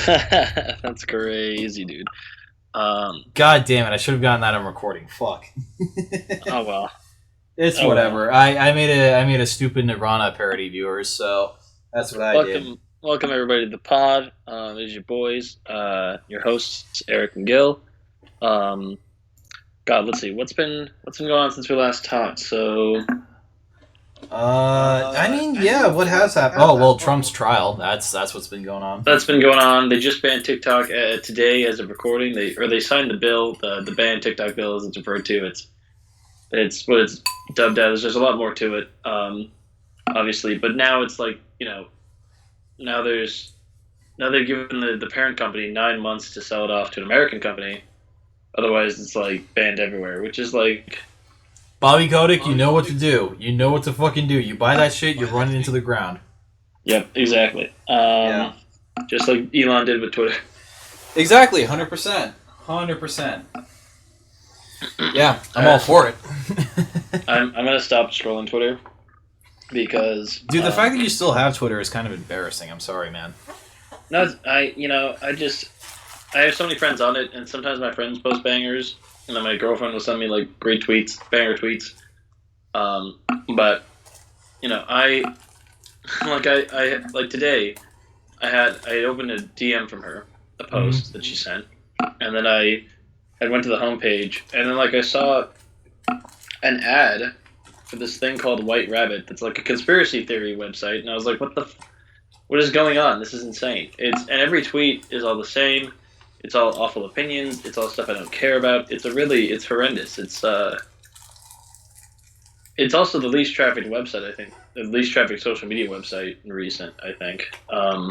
That's crazy, dude. God damn it! I should have gotten that on recording. Fuck. Oh well. It's Oh well. whatever. I made a stupid Nirvana parody, viewers. So that's what I did. Welcome everybody to the pod. This is your boys, your hosts Eric and Gil. Um, God, let's see what's been going on since we last talked. So, Yeah. What has happened? Oh well, Trump's trial. That's what's been going on. that's been going on. They just banned TikTok today as of recording. They signed the bill, the banned TikTok bill as it's referred to. It's what it's dubbed as. There's a lot more to it, obviously, but now it's like now they're giving the parent company 9 months to sell it off to an American company. Otherwise, it's like banned everywhere, which is like Bobby Kotick, you know what to do. You know what to fucking do. You buy that shit, you're running into the ground. Yep, exactly. Yeah. Just like Elon did with Twitter. Exactly, 100%. 100%. Yeah, I'm all for it. I'm gonna stop scrolling Twitter because Dude, the fact that you still have Twitter is kind of embarrassing. I'm sorry, man. no, I have so many friends on it, and sometimes my friends post bangers, and then my girlfriend will send me like great tweets, banger tweets. But I like today, I had opened a DM from her, a post that she sent, and then I went to the homepage, and then like I saw an ad for this thing called White Rabbit that's like a conspiracy theory website, and I was like, what is going on? This is insane. And every tweet is all the same. It's all awful opinions. It's all stuff I don't care about. It's horrendous. It's also the least trafficked website, I think. The least trafficked social media website in recent, I think. I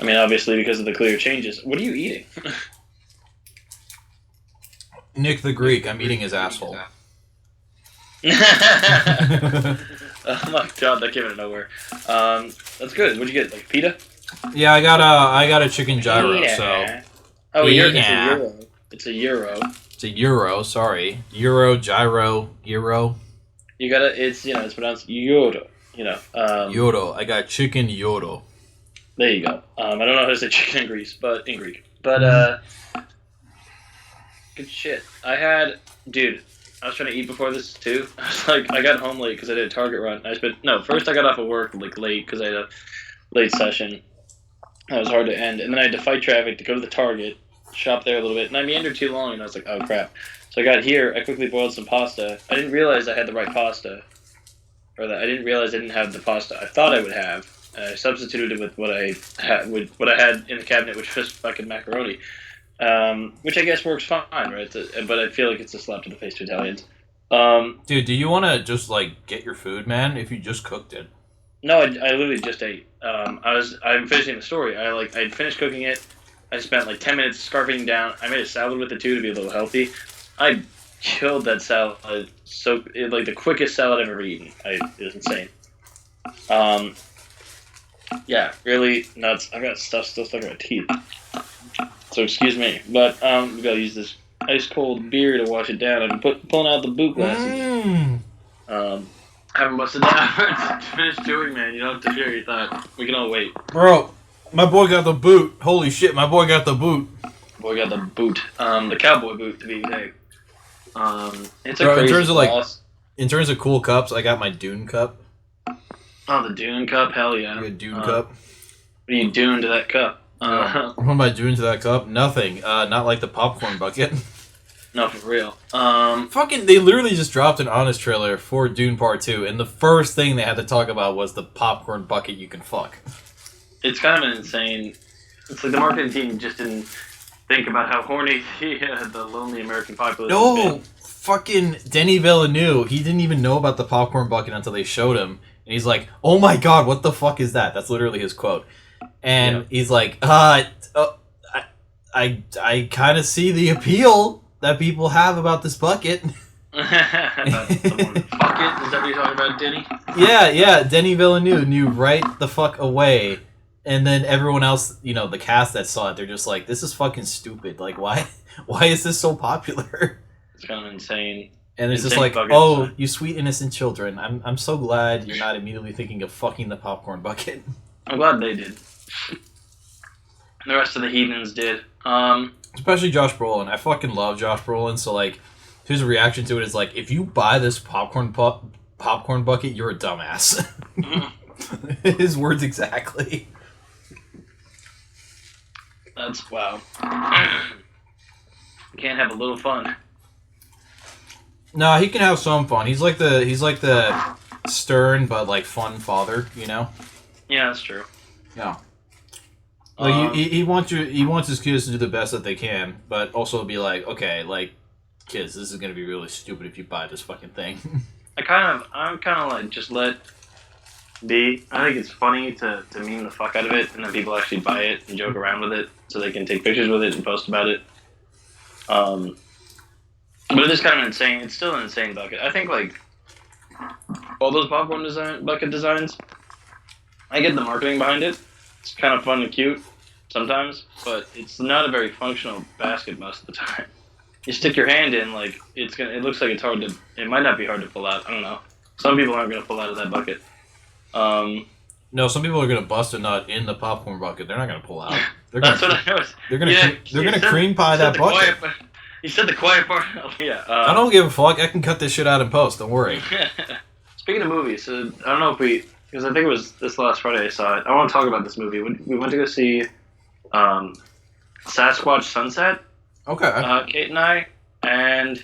mean, obviously because of the clear changes. What are you eating? Nick the Greek, I'm eating his asshole. Oh my god, that came out of nowhere. That's good. What'd you get? Like pita? Yeah, I got a chicken gyro, Yeah. so... Oh, Yeah. it's a euro. It's a euro. It's a euro, sorry. Euro, gyro, gyro. You gotta, it's pronounced euro. Euro. I got chicken euro. There you go. I don't know how to say chicken in Greek. But, good shit. I was trying to eat before this too. I was like, I got home late because I did a Target run. First I got off of work like late because I had a late session. That was hard to end. And then I had to fight traffic to go to the Target, shop there a little bit. And I meandered too long, and I was like, oh, crap. So I got here. I quickly boiled some pasta. I didn't realize I had the right pasta. I didn't realize I didn't have the pasta I thought I would have. And I substituted it with what I had in the cabinet, which was fucking macaroni. Which I guess works fine, right? But I feel like it's a slap to the face to Italians. Dude, do you want to just, like, get your food, man, if you just cooked it? No, I literally just ate. I'm finishing the story. I'd finished cooking it. I spent like 10 minutes scarfing down. I made a salad with it too to be a little healthy. I killed that salad. Like the quickest salad I've ever eaten. It was insane. Yeah, really nuts. I got stuff still stuck in my teeth. So excuse me, but we gotta use this ice cold beer to wash it down. I've been pulling out the boot glasses. Haven't busted down. Finished chewing, man. You don't have to share your thought. We can all wait. Bro, my boy got the boot. Holy shit, my boy got the boot. Boy got the boot. The cowboy boot, to be exact. It's a Bro, crazy in terms of cool cups, I got my Dune cup. Oh, the Dune cup? Hell yeah. You got Dune cup? What are you doing to that cup? What am I doing to that cup? Nothing. Not like the popcorn bucket. No, for real. They literally just dropped an Honest trailer for Dune Part 2, and the first thing they had to talk about was the popcorn bucket you can fuck. It's kind of an insane... It's like the marketing team just didn't think about how horny the lonely American populace No! Fucking Denis Villeneuve, he didn't even know about the popcorn bucket until they showed him, and he's like, oh my god, what the fuck is that? That's literally his quote. And he's like, I kind of see the appeal that people have about this bucket. Bucket? Is that what you're talking about, Denny? Yeah, Denis Villeneuve knew right the fuck away. And then everyone else, the cast that saw it, they're just like, this is fucking stupid. Like, why is this so popular? It's kind of insane. And it's just like, oh, you sweet innocent children. I'm so glad you're not immediately thinking of fucking the popcorn bucket. I'm glad they did. The rest of the heathens did. Especially Josh Brolin. I fucking love Josh Brolin. So like, his reaction to it is like, if you buy this popcorn bucket, you're a dumbass. His words exactly. That's wow. You can't have a little fun. No, he can have some fun. He's like the stern but like fun father, you know? Yeah, that's true. Yeah. Like he wants his kids to do the best that they can, but also be like, okay, like, kids, this is gonna be really stupid if you buy this fucking thing. I'm kind of like, just let be. I think it's funny to meme the fuck out of it, and then people actually buy it and joke around with it, so they can take pictures with it and post about it. But it is kind of insane. It's still an insane bucket. I think like all those popcorn bucket designs, I get the marketing behind it. It's kind of fun and cute sometimes, but it's not a very functional basket most of the time. You stick your hand in, like it looks like it's hard to. It might not be hard to pull out. I don't know. Some people aren't gonna pull out of that bucket. No, some people are gonna bust a nut in the popcorn bucket. They're not gonna pull out. That's what I noticed. They're gonna cream pie that bucket. You said the quiet part. Oh, yeah. I don't give a fuck. I can cut this shit out in post. Don't worry. Speaking of movies, I don't know if because I think it was this last Friday I saw it. I want to talk about this movie. We went to go see Sasquatch Sunset. Okay. Kate and I, and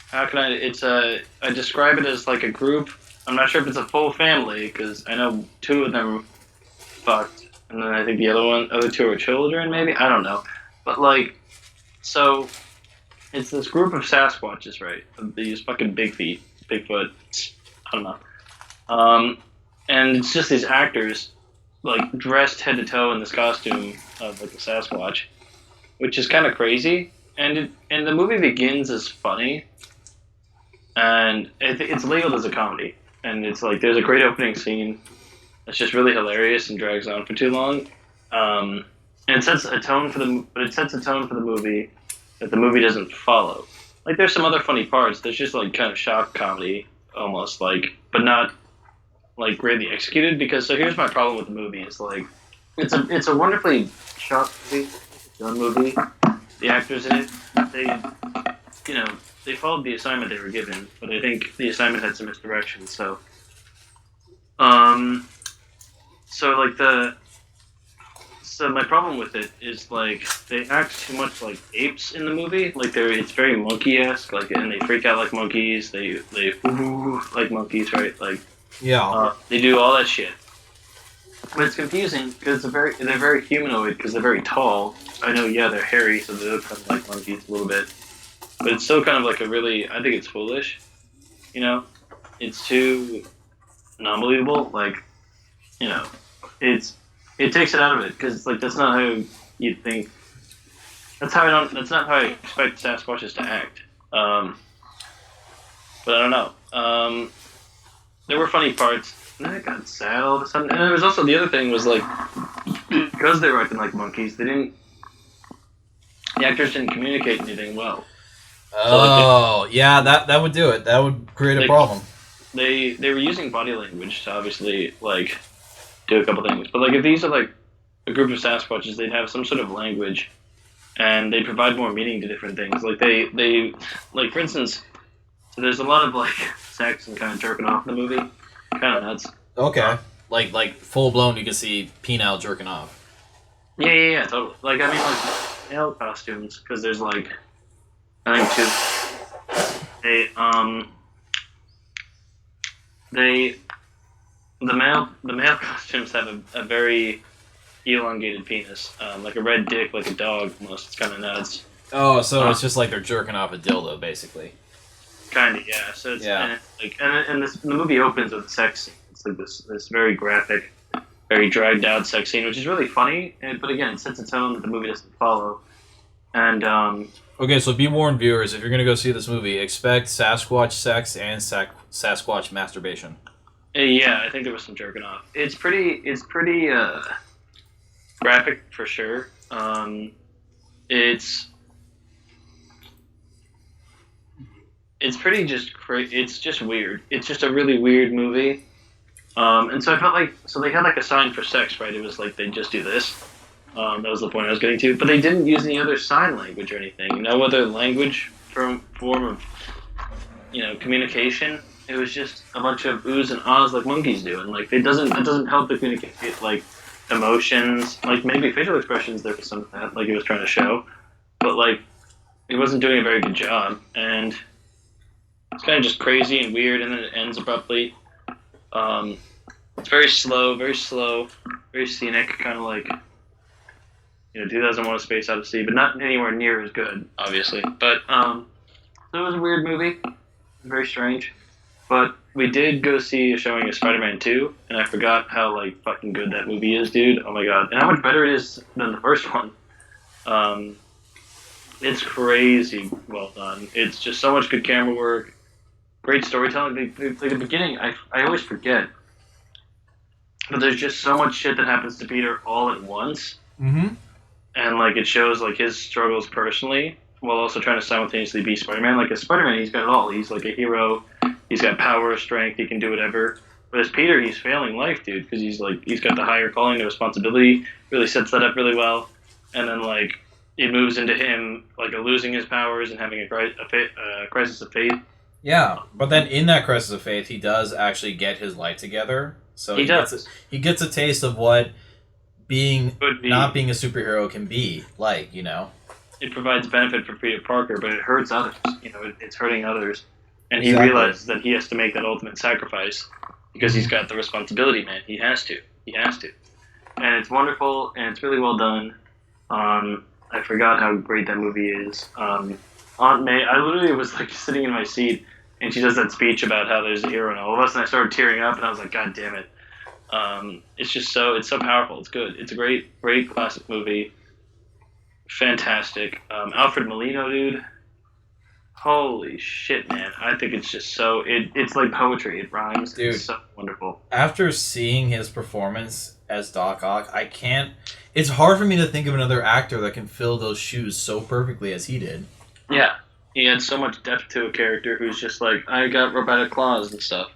how can I describe it as like a group. I'm not sure if it's a full family because I know two of them fucked, and then I think the other two are children. Maybe I don't know, but like, so it's this group of Sasquatches, right? These fucking Bigfoot. I don't know. And it's just these actors, like dressed head to toe in this costume of like a Sasquatch, which is kind of crazy. And the movie begins as funny, and it's labeled as a comedy. And it's like there's a great opening scene that's just really hilarious and drags on for too long. And it sets a tone for the movie that the movie doesn't follow. Like there's some other funny parts. There's just like kind of shock comedy almost, like, but not like greatly executed. Because so here's my problem with the movie. It's like it's a wonderfully shot movie, done movie. The actors in it, they followed the assignment they were given, but I think the assignment had some misdirection. So my problem with it is like they act too much like apes in the movie. Like it's very monkey-esque. Like, and they freak out like monkeys. They like monkeys, right? Like yeah, they do all that shit. But it's confusing because they're very humanoid because they're very tall. I know, yeah, they're hairy, so they look kind of like monkeys a little bit. But it's still kind of like I think it's foolish. You know, it's too non-believable. Like, you know, it takes it out of it because like that's not how you think. That's not how I expect Sasquatches to act. But I don't know. There were funny parts. And then it got sad all of a sudden. And there was also the other thing was like because they were acting like monkeys, the actors didn't communicate anything well. Oh, so yeah, that would do it. That would create a problem. They were using body language to obviously like do a couple things, but like if these are like a group of Sasquatches, they'd have some sort of language, and they provide more meaning to different things. Like they like for instance, so there's a lot of like sex and kind of jerking off in the movie, kind of nuts. Okay, like full blown, you can see penile jerking off. Yeah, totally. Like I mean, like male costumes because there's like. I think the male costumes have a very elongated penis, like a red dick, like a dog almost. It's kind of nuts. Oh, so it's just like they're jerking off a dildo, basically. Kind of, yeah. So it's and the movie opens with a sex scene. It's like this very graphic, very dragged out sex scene, which is really funny. But again, it sets a tone that the movie doesn't follow. And okay, so be warned, viewers, if you're gonna go see this movie, expect Sasquatch sex and Sasquatch masturbation. Yeah, I think there was some jerking off. It's pretty graphic for sure. It's pretty it's just weird. It's just a really weird movie. And so I felt like they had like a sign for sex, right? It was like they just do this. That was the point I was getting to. But they didn't use any other sign language or anything. No other language form of communication. It was just a bunch of oohs and ahs like monkeys do, and like it doesn't help to communicate like emotions, like maybe facial expressions. There was some of that, like it was trying to show, but like it wasn't doing a very good job, and it's kind of just crazy and weird, and then it ends abruptly. It's very slow, very scenic, kind of like 2001: A Space Odyssey, but not anywhere near as good, obviously. But so it was a weird movie, very strange. But we did go see a showing of Spider-Man 2, and I forgot how like fucking good that movie is, dude. Oh my god, and how much better it is than the first one. It's crazy well done. It's just so much good camera work, great storytelling. Like the beginning, I always forget, but there's just so much shit that happens to Peter all at once. Mm-hmm. And like it shows like his struggles personally while also trying to simultaneously be Spider-Man. Like as Spider-Man, he's got it all. He's like a hero. He's got power, strength. He can do whatever. But as Peter, he's failing life, dude, because he's got the higher calling, the responsibility. Really sets that up really well. And then like it moves into him like losing his powers and having a crisis of faith. Yeah, but then in that crisis of faith, he does actually get his life together. So he does. He gets a taste of what not being a superhero can be like, It provides benefit for Peter Parker, but it hurts others. It's hurting others, and he Exactly. realizes that he has to make that ultimate sacrifice because he's got the responsibility, man. He has to, and it's wonderful, and it's really well done. I forgot how great that movie is. Aunt May, I literally was like sitting in my seat, and she does that speech about how there's a hero in all of us, and I started tearing up, and I was like, God damn it. It's so powerful. It's good. It's a great classic movie. Fantastic. Alfred Molina, dude. Holy shit, man. I think it's just it's like poetry. It rhymes. Dude. It's so wonderful. After seeing his performance as Doc Ock, it's hard for me to think of another actor that can fill those shoes so perfectly as he did. Yeah. He had so much depth to a character who's just like, I got robotic claws and stuff.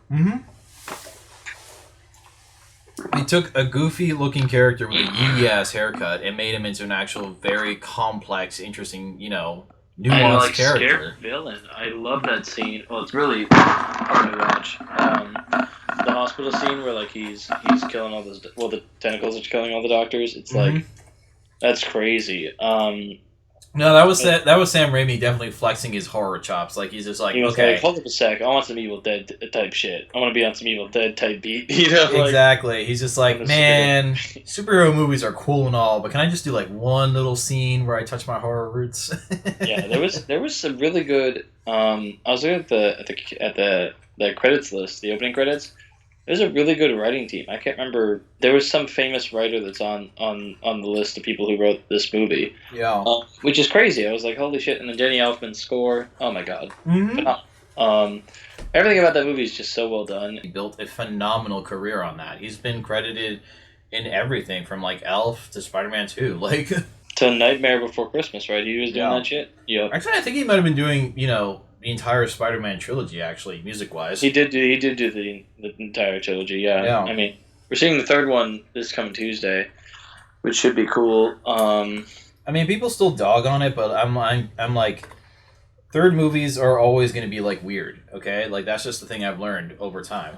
Mm-hmm. They took a goofy-looking character with a yee-ass haircut and made him into an actual very complex, interesting, nuanced character. Scary villain. I love that scene. Well, it's really hard to watch. The hospital scene where like he's killing all those. Well, the tentacles are killing all the doctors. It's like that's crazy. No, that was Sam Raimi definitely flexing his horror chops. Like he's just like, he was okay, like, hold up a sec. I want some Evil Dead type shit. I want to be on some Evil Dead type beat. Exactly. He's just like, man, superhero movies are cool and all, but can I just do like one little scene where I touch my horror roots? Yeah, there was some really good. I was looking at the credits list, the opening credits. There's a really good writing team. I can't remember. There was some famous writer that's on the list of people who wrote this movie. Yeah. Which is crazy. I was like, holy shit. And then Danny Elfman's score. Oh, my God. Mm-hmm. Everything about that movie is just so well done. He built a phenomenal career on that. He's been credited in everything from, like, Elf to Spider-Man 2. Like, to Nightmare Before Christmas, right? He was doing that shit? Yep. Actually, I think he might have been doing, the entire Spider-Man trilogy, actually, music-wise. He did do the entire trilogy, yeah. I mean, we're seeing the third one this coming Tuesday, which should be cool. I mean, people still dog on it, but I'm like, third movies are always going to be, like, weird, okay? Like, that's just the thing I've learned over time.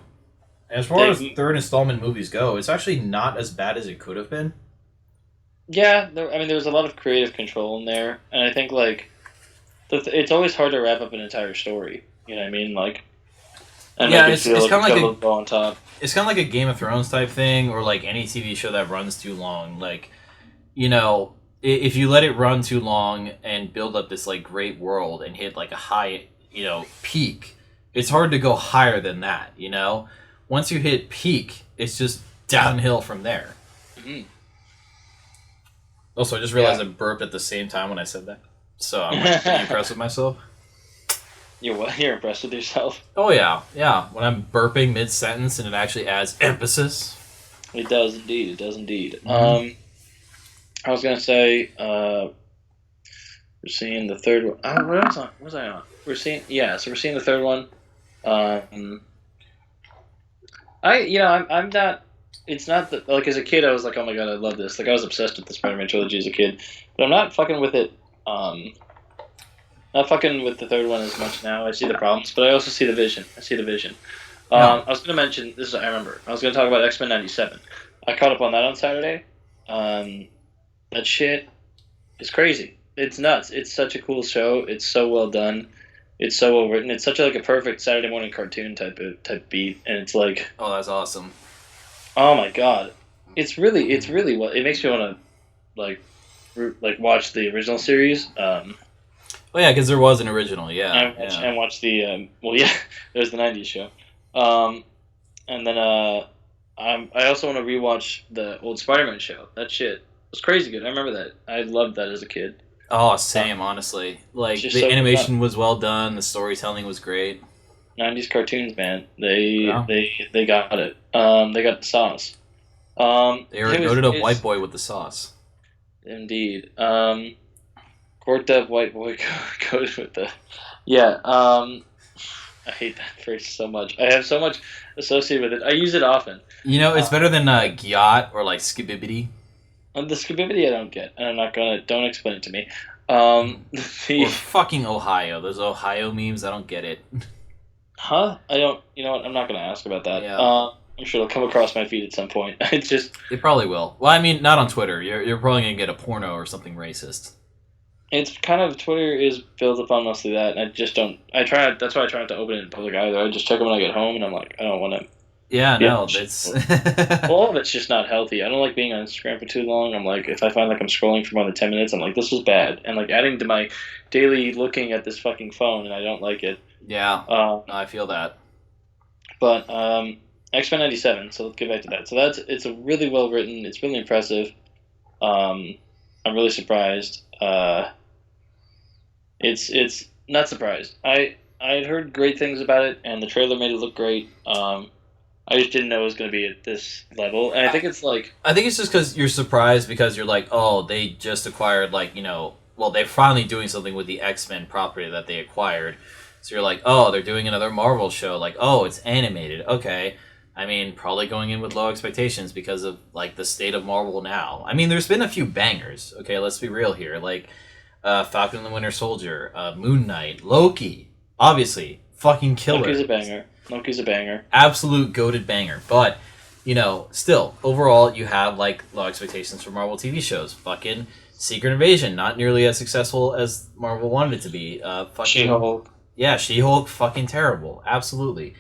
As far as third installment movies go, it's actually not as bad as it could have been. Yeah, there was a lot of creative control in there, and I think, like, it's always hard to wrap up an entire story. You know what I mean? Like, and it's kind of like on top. It's kind of like a Game of Thrones type thing, or like any TV show that runs too long. Like, if you let it run too long and build up this like great world and hit like a high, peak, it's hard to go higher than that. Once you hit peak, it's just downhill from there. Mm-hmm. Also, I just realized I burped at the same time when I said that. So I'm pretty impressed with myself. You're impressed with yourself? Oh yeah. When I'm burping mid-sentence and it actually adds emphasis. It does indeed. Mm-hmm. I was gonna say we're seeing the third one. What was I on? We're seeing the third one. I'm not it's not that like as a kid I was like, oh my god, I love this. Like I was obsessed with the Spider-Man trilogy as a kid, but I'm not fucking with it. Not fucking with the third one as much now. I see the problems, but I also see the vision. I see the vision. No. I was gonna mention this. I remember. I was gonna talk about X-Men '97. I caught up on that on Saturday. Um, that shit is crazy. It's nuts. It's such a cool show. It's so well done. It's so well written. It's such like a perfect Saturday morning cartoon type beat, and it's like, Oh, that's awesome. oh my god, it's really well. It makes me want to like like watch the original series. Oh yeah, because there was an original. Yeah, And watch the well, yeah, there's the '90s show, and then I also want to rewatch the old Spider-Man show. That shit was crazy good. I remember that. I loved that as a kid. Oh, same. Honestly, like Just the so animation was well done. The storytelling was great. '90s cartoons, man. They Yeah. they got it. They got the sauce. They were It was goaded up it's white boy with the sauce. indeed. Corked up white boy goes with the yeah. I hate that phrase so much. I have so much associated with it. I use it often. You know, it's Uh, better than Gyat or like Skibibbity the Skibidi I don't get, and I'm not gonna. Don't explain it to me. or The fucking Ohio. Those Ohio memes, I don't get it. huh? I don't. You know what? I'm not gonna ask about that. Yeah, I'm sure it'll come across my feed at some point. It's just. it probably will. Well, I mean, not on Twitter. You're probably gonna get a porno or something racist. It's kind of Twitter is built upon mostly that. And I just don't. I try. That's why I try not to open it in public either. I just check it when I get home, and I'm like, I don't want to. Yeah, Yeah. no, that's All of it's just not healthy. I don't like being on Instagram for too long. I'm like, if I find like I'm scrolling for more than 10 minutes, I'm like, this is bad. And like adding to my daily looking at this fucking phone, and I don't like it. yeah. Uh, I feel that. but X-Men '97. So let's get back to that. So it's a really well written. It's really impressive. I'm really surprised. It's not surprised. I had heard great things about it, and the trailer made it look great. I just didn't know it was going to be at this level, and I think it's like I think it's just because you're surprised because you're like, oh, they just acquired well, they're finally doing something with the X-Men property that they acquired. So you're like, oh, they're doing another Marvel show. Like, oh, it's animated. Okay. I mean, probably going in with low expectations because of like the state of Marvel now. I mean, there's been a few bangers. Okay, let's be real here. Like Falcon and the Winter Soldier, Moon Knight, Loki. Obviously, fucking killer. Loki's a banger. Loki's a banger. Absolute goated banger. But, still, overall, you have like low expectations for Marvel TV shows. Fucking Secret Invasion, not nearly as successful as Marvel wanted it to be. Fucking She-Hulk. Yeah, She-Hulk, fucking terrible. Absolutely.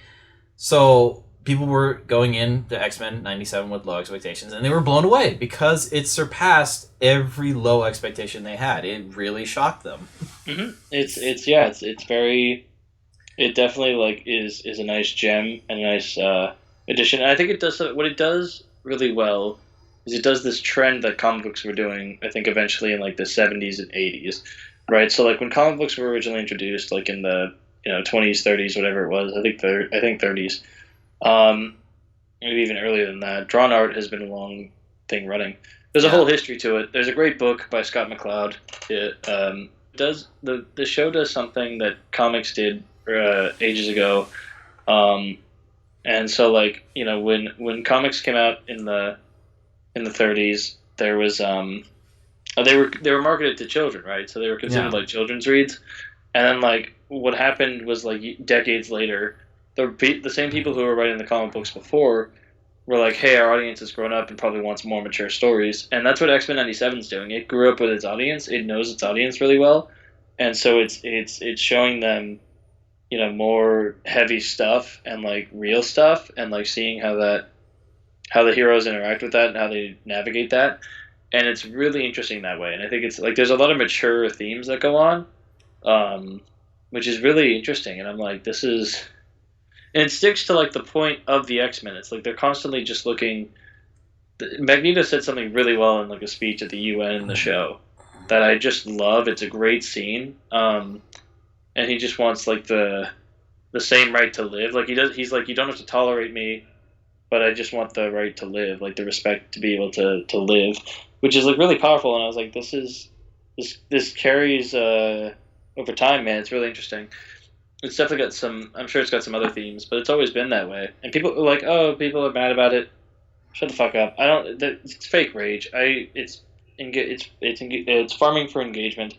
So people were going in to X-Men '97 with low expectations, and they were blown away because it surpassed every low expectation they had. It really shocked them. It's very. It definitely like is a nice gem and a nice addition. And I think it does what it does really well is it does this trend that comic books were doing. I think eventually in like the '70s and '80s, right? So like when comic books were originally introduced, like in the '20s, '30s, whatever it was. I think '30s. Maybe even earlier than that. Drawn art has been a long thing running. There's a Yeah. whole history to it. There's a great book by Scott McCloud. It does the show does something that comics did ages ago, and so like when comics came out in the 30s, there was they were marketed to children, right? So they were considered Yeah. like children's reads, and then like what happened was like decades later, the same people who were writing the comic books before were like, hey, our audience has grown up and probably wants more mature stories, and that's what X-Men '97 is doing. It grew up with its audience. It knows its audience really well, and so it's showing them more heavy stuff and like real stuff and like seeing how the heroes interact with that and how they navigate that, and it's really interesting that way. And I think it's like there's a lot of mature themes that go on, which is really interesting. And I'm like, this is, and it sticks to like the point of the X-Men. It's like they're constantly just looking. Magneto said something really well in like a speech at the UN in the show that I just love. It's a great scene, and he just wants like the same right to live. Like he's like, you don't have to tolerate me, but I just want the right to live, like the respect to be able to live, which is like really powerful. And I was like, this carries over time, man. It's really interesting. It's definitely got some. I'm sure it's got some other themes, but it's always been that way. And people are like, oh, people are mad about it. Shut the fuck up. I don't. It's fake rage. It's farming for engagement.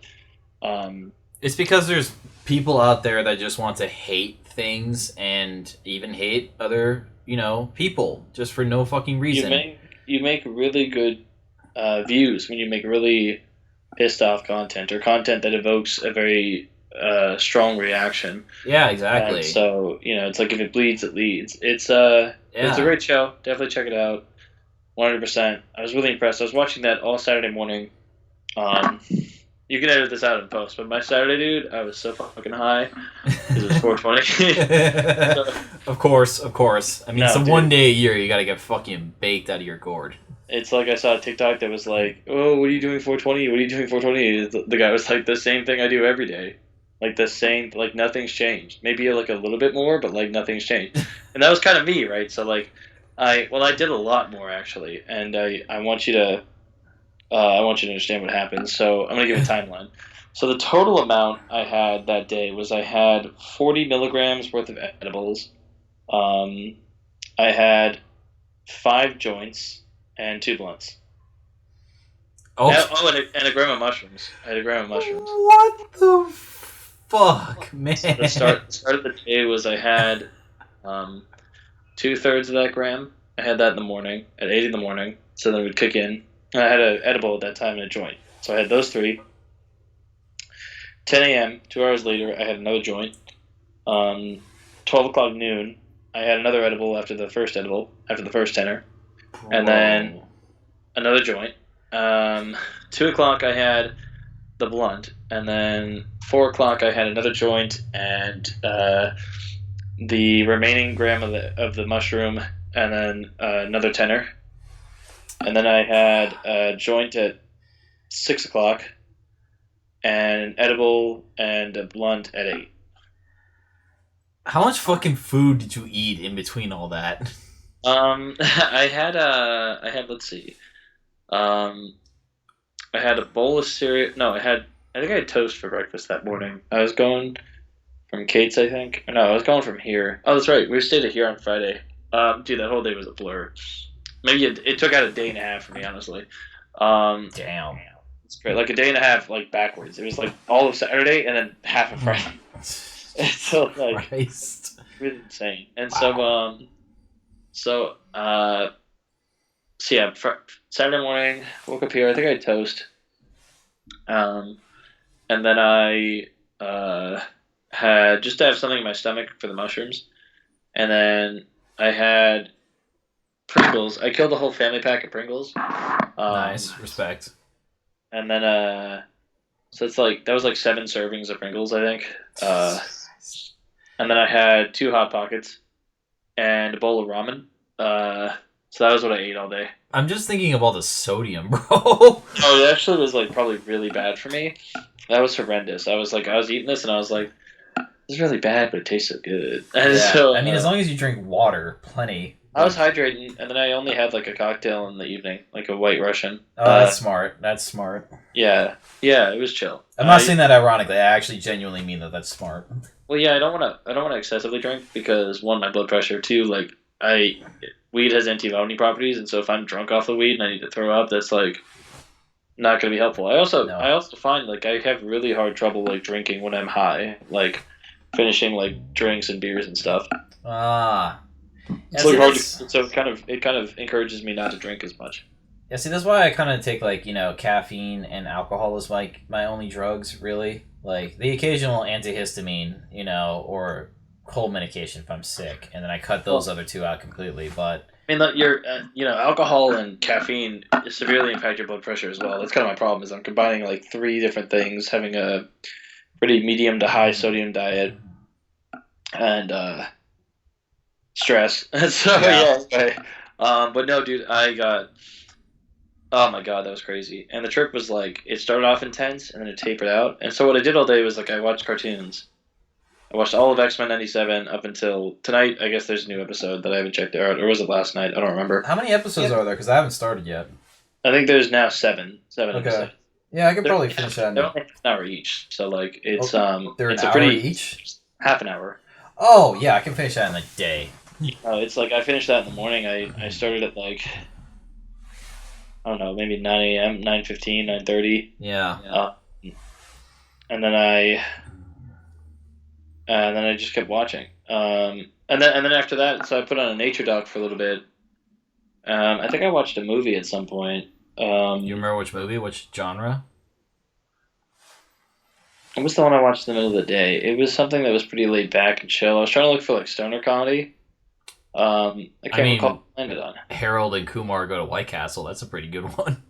It's because there's people out there that just want to hate things and even hate other, people just for no fucking reason. You make really good views when you make really pissed off content or content that evokes a very strong reaction. Yeah, exactly. And so it's like if it bleeds, it leads. It's a great show. Definitely check it out. 100%. I was really impressed. I was watching that all Saturday morning. You can edit this out in post, but my Saturday, dude, I was so fucking high because it was 420. So, of course. I mean, it's one day a year you gotta get fucking baked out of your gourd. It's like I saw a TikTok that was like, "Oh, what are you doing 420? What are you doing 420?" The guy was like, "The same thing I do every day, like the same, like nothing's changed. Maybe like a little bit more, but like nothing's changed." And that was kind of me, right? So like, I did a lot more actually, and I want you to. I want you to understand what happened. So I'm going to give a timeline. So the total amount I had that day was I had 40 milligrams worth of edibles. I had 5 joints and 2 blunts. Oh, and a gram of mushrooms. I had a gram of mushrooms. What the fuck, man? So the start of the day was I had 2/3 of that gram. I had that in the morning, at 8 in the morning. So then it would kick in. I had an edible at that time and a joint. So I had those 3. 10 a.m., 2 hours later, I had another joint. 12 o'clock noon, I had another edible after the first tenner. Bro. And then another joint. 2 o'clock, I had the blunt. And then 4 o'clock, I had another joint and the remaining gram of the mushroom and then another tenner. And then I had a joint at 6 o'clock, and an edible and a blunt at 8. How much fucking food did you eat in between all that? I had let's see, I had a bowl of cereal. No, I think I had toast for breakfast that morning. I was going from Kate's, I think. No, I was going from here. Oh, that's right. We stayed at here on Friday. Dude, that whole day was a blur. Maybe it took out a day and a half for me, honestly. Damn. It's great. Like a day and a half, like backwards. It was like all of Saturday and then half of Friday. So like, Christ. really insane. And wow. so yeah, Saturday morning, woke up here. I think I had toast. And then I had just to have something in my stomach for the mushrooms, and then I had Pringles. I killed a whole family pack of Pringles. Nice, respect. And then so it's like that was like 7 servings of Pringles, I think. And then I had 2 Hot Pockets and a bowl of ramen. So that was what I ate all day. I'm just thinking of all the sodium, bro. Oh, it actually was like probably really bad for me. That was horrendous. I was eating this and I was like, this is really bad, but it tastes so good. And yeah. so, I mean, as long as you drink water, plenty. I was hydrating, and then I only had like a cocktail in the evening, like a White Russian. Oh, that's smart. That's smart. Yeah, it was chill. I'm not saying that ironically. I actually genuinely mean that that's smart. Well, yeah, I don't want to excessively drink because 1, my blood pressure. 2, like weed has anti-vomiting properties, and so if I'm drunk off the weed and I need to throw up, that's like not going to be helpful. I also find like I have really hard trouble like drinking when I'm high, like finishing like drinks and beers and stuff. Ah. It's really hard so it kind of encourages me not to drink as much. Yeah, see, that's why I kind of take like caffeine and alcohol as like my only drugs, really. Like the occasional antihistamine, or cold medication if I'm sick, and then I cut those other 2 out completely. But I mean, your alcohol and caffeine severely impact your blood pressure as well. That's kind of my problem. Is I'm combining like 3 different things, having a pretty medium to high sodium diet, and stress. So yeah. But no, dude, I got. Oh my god, that was crazy. And the trip was like it started off intense and then it tapered out. And so what I did all day was like I watched cartoons. I watched all of X-Men 97 up until tonight. I guess there's a new episode that I haven't checked out, or was it last night? I don't remember. How many episodes are there? Because I haven't started yet. I think there's now 7 episodes. Yeah, I could probably finish that. They're only an hour each, so like it's they're it's an a hour pretty each. Half an hour. Oh yeah, I can finish that in a day. It's like I finished that in the morning. I started at like I don't know, maybe 9 a.m., 9:15, 9:30. Yeah. And then I just kept watching. And then after that, so I put on a nature doc for a little bit. I think I watched a movie at some point. You remember which movie? Which genre? What was the one I watched in the middle of the day? It was something that was pretty laid back and chill. I was trying to look for like stoner comedy. I can't recall what I landed on. Harold and Kumar Go to White Castle. That's a pretty good one.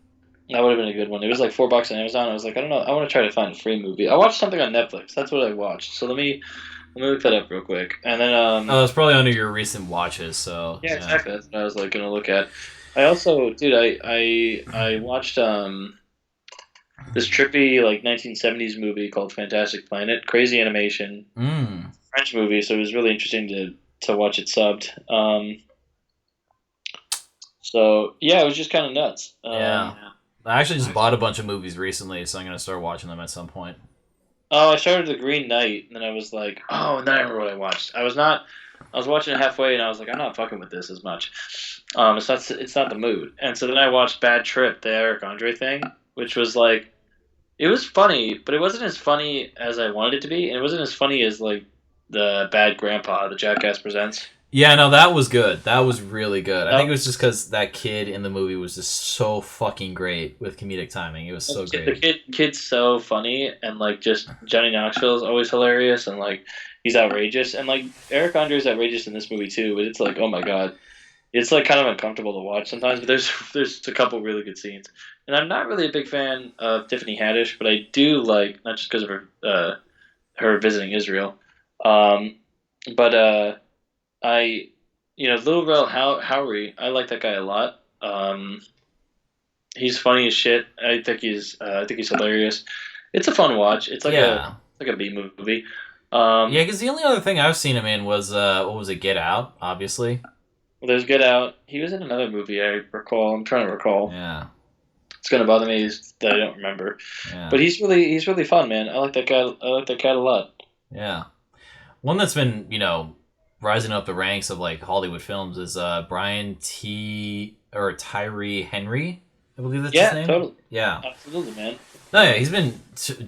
That would have been a good one. It was like $4 on Amazon. I was like, I don't know. I want to try to find a free movie. I watched something on Netflix. That's what I watched. So let me look that up real quick. And then Oh, it's probably under your recent watches. So yeah, exactly. That's what I was like gonna look at. I also, dude, I watched this trippy like 1970s movie called Fantastic Planet. Crazy animation, French movie. So it was really interesting to watch it subbed. So yeah, it was just kind of nuts. Yeah. I actually just bought a bunch of movies recently, so I'm gonna start watching them at some point. Oh, I started The Green Knight, and then I was like, oh, and then I remember what I watched. I was watching it halfway, and I was like, I'm not fucking with this as much. It's not the mood. And so then I watched Bad Trip, the Eric Andre thing, which was like, it was funny, but it wasn't as funny as I wanted it to be, and it wasn't as funny as like the Bad Grandpa, the Jackass Presents. Yeah, no, that was good. That was really good. I think it was just because that kid in the movie was just so fucking great with comedic timing. It was so great. The kid's so funny, and like just Johnny Knoxville is always hilarious, and like he's outrageous, and like Eric Andre is outrageous in this movie too. But it's like, oh my god, it's like kind of uncomfortable to watch sometimes. But there's a couple really good scenes, and I'm not really a big fan of Tiffany Haddish, but I do like, not just because of her visiting Israel, but Lil Rel Howery, I like that guy a lot. He's funny as shit. I think he's hilarious. It's a fun watch. It's like a B movie. Yeah, because the only other thing I've seen him in was what was it? Get Out, obviously. Well, there's Get Out. He was in another movie I recall. I'm trying to recall. Yeah. It's gonna bother me that I don't remember. Yeah. But he's really fun, man. I like that guy. I like that cat a lot. Yeah. One that's been rising up the ranks of like Hollywood films is Tyree Henry. I believe that's his name. Totally. Yeah, absolutely, man. No, yeah, he's been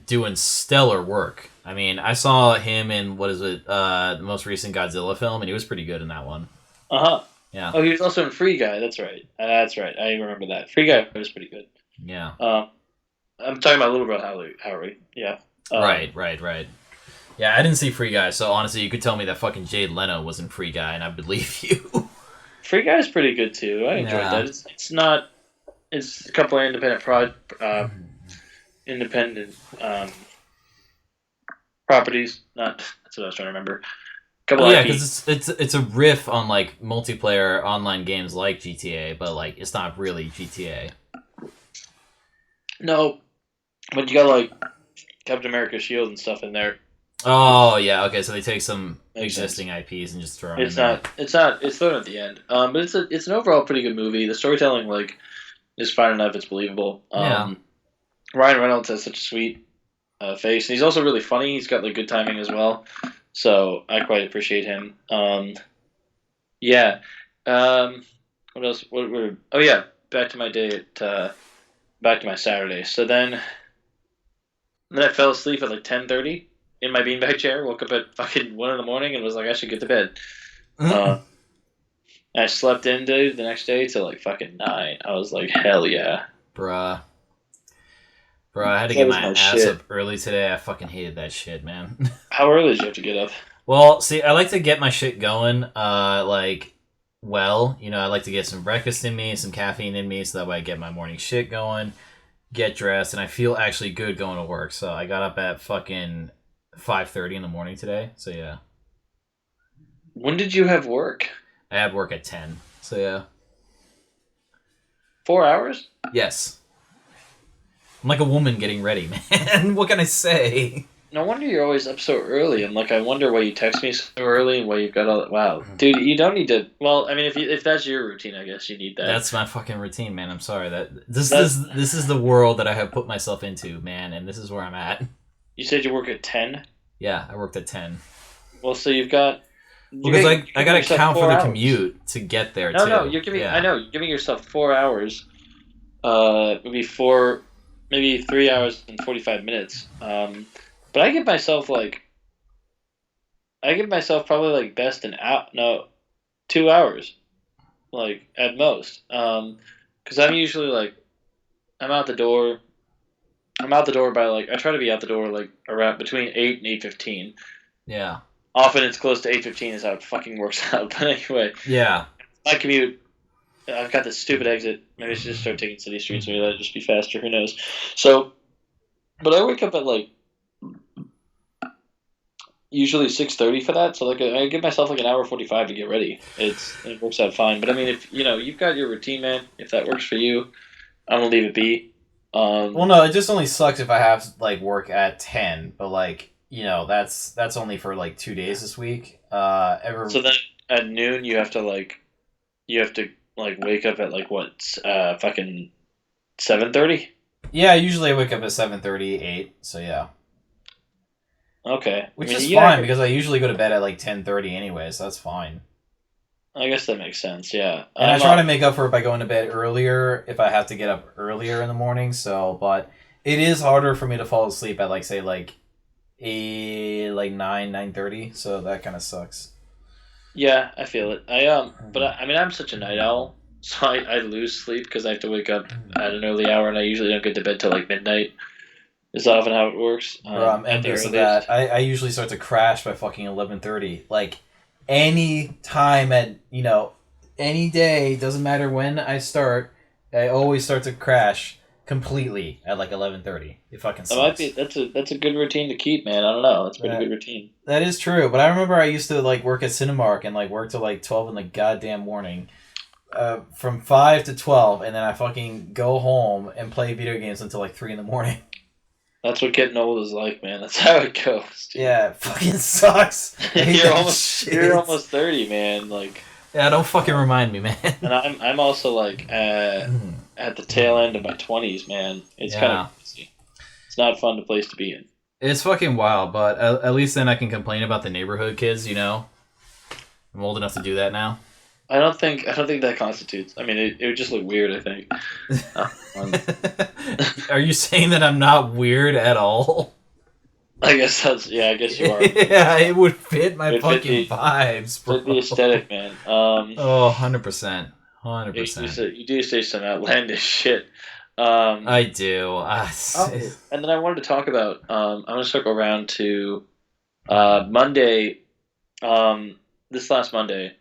doing stellar work. I mean, I saw him in the most recent Godzilla film, and he was pretty good in that one. Yeah. Oh, he was also in Free Guy. That's right. I remember that. Free Guy was pretty good. Yeah. I'm talking about Little Bro Howery. Yeah. Right. Yeah, I didn't see Free Guy, so honestly, you could tell me that fucking Jade Leno was in Free Guy, and I believe you. Free Guy is pretty good too. I enjoyed that. It's not. It's a couple of independent properties. That's what I was trying to remember. Because it's a riff on like multiplayer online games like GTA, but like it's not really GTA. No, but you got like Captain America Shield and stuff in there. Oh yeah, okay. So they take some existing IPs and just throw them. It's thrown at the end. But it's an overall pretty good movie. The storytelling is fine enough. It's believable. Ryan Reynolds has such a sweet face, and he's also really funny. He's got good timing as well. So I quite appreciate him. What else? Back to my day back to my Saturday. So then I fell asleep at 10:30 in my beanbag chair. Woke up at fucking 1 a.m. and was like, I should get to bed. I slept in, dude, the next day till fucking 9. I was like, hell yeah, bruh. I had to get my ass up early today. I fucking hated that shit, man. How early did you have to get up? Well, see, I like to get my shit going, I like to get some breakfast in me, some caffeine in me, so that way I get my morning shit going, get dressed, and I feel actually good going to work. So I got up at fucking 5:30 in the morning today, so yeah. When did you have work? I had work at 10, so yeah. 4 hours? Yes. I'm like a woman getting ready, man. What can I say? No wonder you're always up so early. I'm like, I wonder why you text me so early and why you've got all that. Wow. Dude, you don't need to. Well, I mean, if that's your routine, I guess you need that. That's my fucking routine, man. I'm sorry. This is the world that I have put myself into, man, and this is where I'm at. You said you work at 10? Yeah, I worked at 10. Well, so you've got Because I gotta count for the 4 hours. commute to get there No, too. no, you're giving. Yeah. I know you're giving yourself 4 hours. Maybe 3 hours and 45 minutes. But I give myself probably like best an out. No, 2 hours, like at most. Because I'm usually like I'm out the door. I'm out the door by like I try to be out the door like around between 8 and 8:15. Yeah. Often it's close to 8:15 is how it fucking works out. But anyway, Yeah. my commute. I've got this stupid exit. Maybe I should just start taking city streets. Maybe that'd just be faster. Who knows? So, but I wake up at like usually 6:30 for that. So like I give myself like an hour 45 to get ready. It works out fine. But I mean, if you've got your routine, man. If that works for you, I'm gonna leave it be. Well, no, it just only sucks if I have like work at 10, but like that's only for like 2 days this week. So then at noon you have to wake up at like what fucking 7:30. Yeah, usually I wake up at 7:30, 8. So yeah. Okay. Which is fine because I usually go to bed at like 10:30 anyway, so that's fine. I guess that makes sense. Yeah. And I try to make up for it by going to bed earlier if I have to get up earlier in the morning. So, but it is harder for me to fall asleep at like say like 9:30. So that kind of sucks. Yeah, I feel it. But I mean, I'm such a night owl, so I lose sleep because I have to wake up at an early hour, and I usually don't get to bed till like midnight. Is often how it works. I'm envious of that. I usually start to crash by fucking 11:30. Like any time at any day, doesn't matter when I start, I always start to crash completely at like 11:30. It fucking sucks. That's a good routine to keep, man. I don't know. That's a pretty good routine. That is true, but I remember I used to like work at Cinemark and like work till like 12 in the goddamn morning. From 5 to 12, and then I fucking go home and play video games until like 3 in the morning. That's what getting old is like, man. That's how it goes. Dude. Yeah, it fucking sucks. You're almost 30, man. Like, yeah, don't fucking remind me, man. And I'm also like at the tail end of my 20s, man. It's kind of crazy. It's not a fun place to be in. It's fucking wild, but at least then I can complain about the neighborhood kids. I'm old enough to do that now. I don't think that constitutes. I mean, it would just look weird. I think. Are you saying that I'm not weird at all? I guess I guess you are. Yeah, it would fit my fucking vibes, bro. Fit the aesthetic, man. 100%. 100%. You do say some outlandish shit. I do. And then I wanted to talk about. I'm going to circle around to Monday. This last Monday.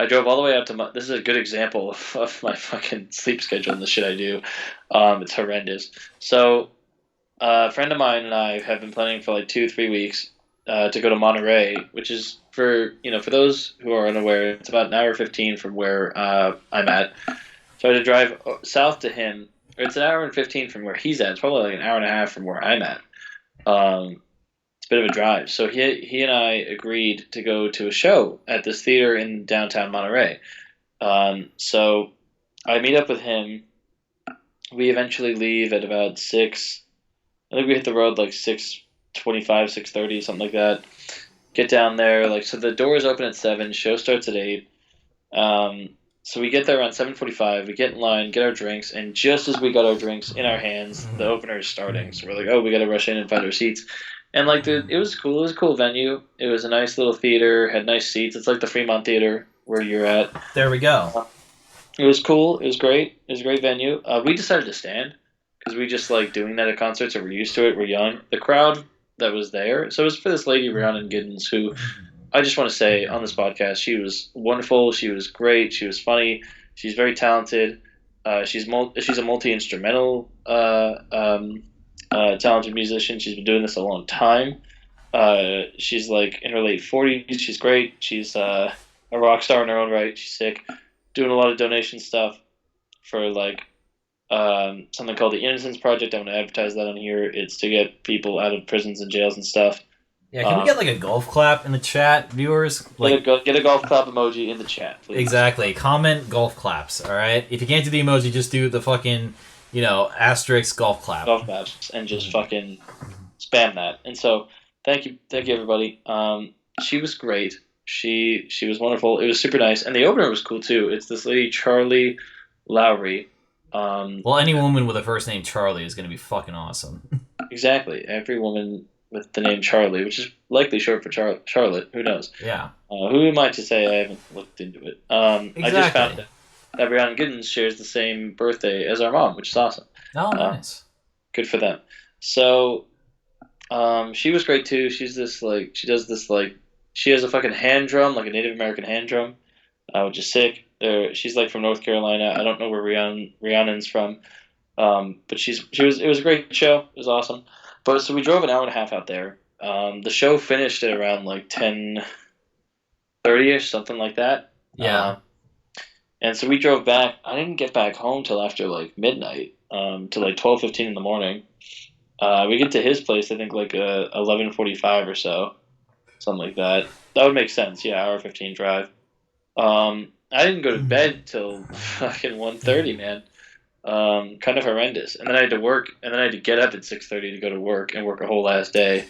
I drove all the way up to this is a good example of my fucking sleep schedule and the shit I do. It's horrendous. So, a friend of mine and I have been planning for like 2-3 weeks to go to Monterey, which is for those who are unaware, it's about an hour 15 from where I'm at. So I had to drive south to him. It's an hour and 15 from where he's at. It's probably like an hour and a half from where I'm at. It's a bit of a drive. So he and I agreed to go to a show at this theater in downtown Monterey. So I meet up with him. We eventually leave at about 6. I think we hit the road like 6:25, 6:30, something like that. Get down there, so the doors open at 7. Show starts at 8. So we get there around 7:45. We get in line, get our drinks, and just as we got our drinks in our hands, the opener is starting. So we're like, oh, we got to rush in and find our seats. And it was cool. It was a cool venue. It was a nice little theater. Had nice seats. It's like the Fremont Theater where you're at. There we go. It was cool. It was great. It was a great venue. We decided to stand because we just like doing that at concerts, and we're used to it. We're young. The crowd that was there. So it was for this lady, Rhiannon Giddens, who I just want to say on this podcast, she was wonderful. She was great. She was funny. She's very talented. She's a multi-instrumental talented musician. She's been doing this a long time. She's like in her late 40s. She's great. She's a rock star in her own right. She's sick. Doing a lot of donation stuff for something called the Innocence Project. I'm going to advertise that on here. It's to get people out of prisons and jails and stuff. Yeah, can we get a golf clap in the chat, viewers? Get a golf clap emoji in the chat, please. Exactly. Comment golf claps, all right? If you can't do the emoji, just do the fucking, asterisk golf clap. Golf claps, and just fucking spam that. And so, thank you everybody. She was great. She was wonderful. It was super nice, and the opener was cool too. It's this lady Charlie Lowry. Well, any woman with a first name Charlie is gonna be fucking awesome. Exactly. Every woman with the name Charlie, which is likely short for Charlotte. Who knows? Yeah. Who am I to say? I haven't looked into it. I just Exactly. found that Brianna Giddens shares the same birthday as our mom, which is awesome. Oh, nice. Good for them. So, she was great too. She's this like she does this like she has a fucking hand drum, like a Native American hand drum, which is sick. She's like from North Carolina. I don't know where Rhiannon's from, but it was a great show. It was awesome. But so we drove an hour and a half out there. The show finished at around like 10:30ish, something like that. Yeah. And so we drove back. I didn't get back home till after like midnight, till like 12:15 in the morning. We get to his place, I think like 11:45 or so, something like that. That would make sense. Yeah, hour 15 drive. I didn't go to bed till fucking 1:30, man. Kind of horrendous. And then I had to work, and then I had to get up at 6:30 to go to work and work a whole last day.